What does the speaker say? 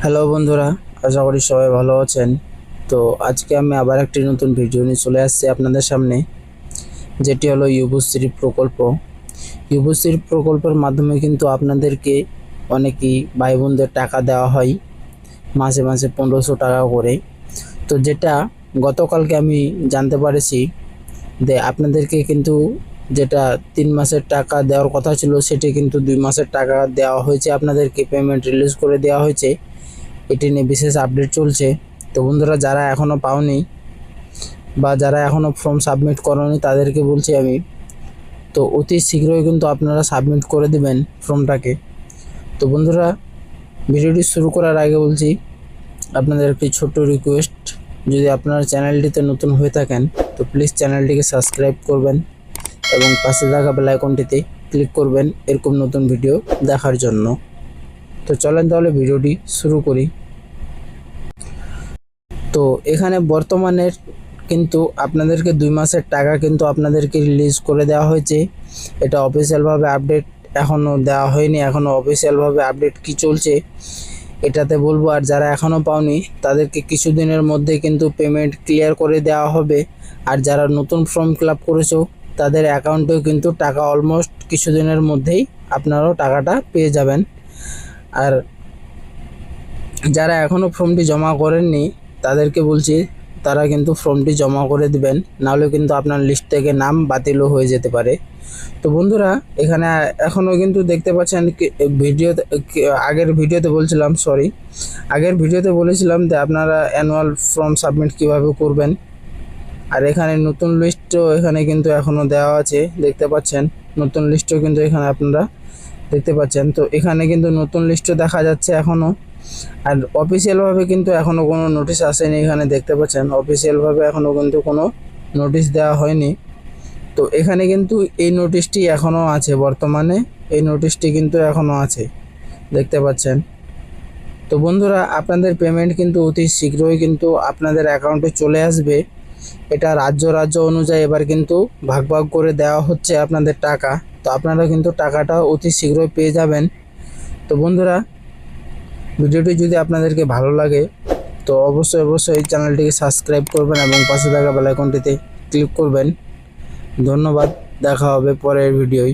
Hello বন্ধুরা, আশা করি সবাই ভালো আছেন। তো আজকে আমি আবার একটি নতুন ভিডিও নিয়ে চলে আসছি আপনাদের সামনে, যেটি হলো যুবশ্রী প্রকল্প। যুবশ্রী প্রকল্পের মাধ্যমে কিন্তু আপনাদেরকে অনেকেই ভাই বোনদের টাকা দেওয়া হয় মাসে মাসে 1500 টাকা করে। তো যেটা গতকালকে আমি জানতে পারছি যে আপনাদেরকে কিন্তু যেটা 3 মাসের টাকা দেওয়ার কথা ছিল সেটি কিন্তু 2 মাসের টাকা দেওয়া হয়েছে, আপনাদেরকে পেমেন্ট রিলিজ করে দেওয়া হয়েছে। এটি নিয়ে বিশেষ আপডেট চলছে। তো বন্ধুরা, যারা এখনও পাওনি বা যারা এখনও ফর্ম সাবমিট করনি তাদেরকে বলছি আমি, তো অতি শীঘ্রই কিন্তু আপনারা সাবমিট করে দেবেন ফর্মটাকে। তো বন্ধুরা, ভিডিওটি শুরু করার আগে বলছি আপনাদের একটি ছোট্ট রিকোয়েস্ট, যদি আপনারা চ্যানেলটিতে নতুন হয়ে থাকেন তো প্লিজ চ্যানেলটিকে সাবস্ক্রাইব করবেন এবং পাশে থাকা বেল আইকনটিতে ক্লিক করবেন এরকম নতুন ভিডিও দেখার জন্য। তো চলেন তাহলে ভিডিওটি শুরু করি। তো এখানে বর্তমানের কিন্তু আপনাদেরকে 2 মাসের টাকা কিন্তু আপনাদেরকে রিলিজ করে দেওয়া হয়েছে। এটা অফিসিয়ালভাবে আপডেট এখনও দেওয়া হয়নি, এখনও অফিসিয়ালভাবে আপডেট কি চলছে এটাতে বলবো। আর যারা এখনও পাওনি তাদেরকে কিছুদিনের মধ্যে কিন্তু পেমেন্ট ক্লিয়ার করে দেওয়া হবে। আর যারা নতুন ফর্ম ফিল আপ করেছো তাদের অ্যাকাউন্টেও কিন্তু টাকা অলমোস্ট কিছুদিনের মধ্যেই আপনারাও টাকাটা পেয়ে যাবেন। আর যারা এখনও ফর্মটি জমা করেননি তাদেরকে বলছি তারা কিন্তু ফর্মটি জমা করে দিবেন, নাহলে কিন্তু আপনার লিস্ট থেকে নাম বাতিলও হয়ে যেতে পারে। তো বন্ধুরা, এখানে এখনও কিন্তু দেখতে পাচ্ছেন আগের ভিডিওতে বলেছিলাম যে আপনারা অ্যানুয়াল ফর্ম সাবমিট কিভাবে করবেন। আর এখানে নতুন লিস্টও এখানে কিন্তু এখনও দেওয়া আছে, দেখতে পাচ্ছেন নতুন লিস্টও কিন্তু এখানে আপনারা দেখতে পাচ্ছেন। তো এখানে কিন্তু নতুন লিস্টও দেখা যাচ্ছে এখনও। আর অফিসিয়ালভাবে কিন্তু এখনও কোনো নোটিশ আসেনি, এখানে দেখতে পাচ্ছেন অফিসিয়ালভাবে এখনও কিন্তু কোনো নোটিশ দেওয়া হয়নি। তো এখানে কিন্তু এই নোটিশটি এখনও আছে, বর্তমানে এই নোটিশটি কিন্তু এখনও আছে, দেখতে পাচ্ছেন। তো বন্ধুরা, আপনাদের পেমেন্ট কিন্তু অতি শীঘ্রই কিন্তু আপনাদের অ্যাকাউন্টে চলে আসবে। এটা রাজ্য অনুযায়ী এবার কিন্তু ভাগ ভাগ করে দেওয়া হচ্ছে আপনাদের টাকা। তো আপনারা কিন্তু টাকাটা অতি শীঘ্রই পেয়ে যাবেন। তো বন্ধুরা, ভিডিওটি যদি আপনাদেরকে ভালো লাগে তো অবশ্যই চ্যানেলটিকে সাবস্ক্রাইব করবেন এবং পাশে থাকা বেল আইকনটিতে ক্লিক করবেন। ধন্যবাদ, দেখা হবে পরের ভিডিওয়।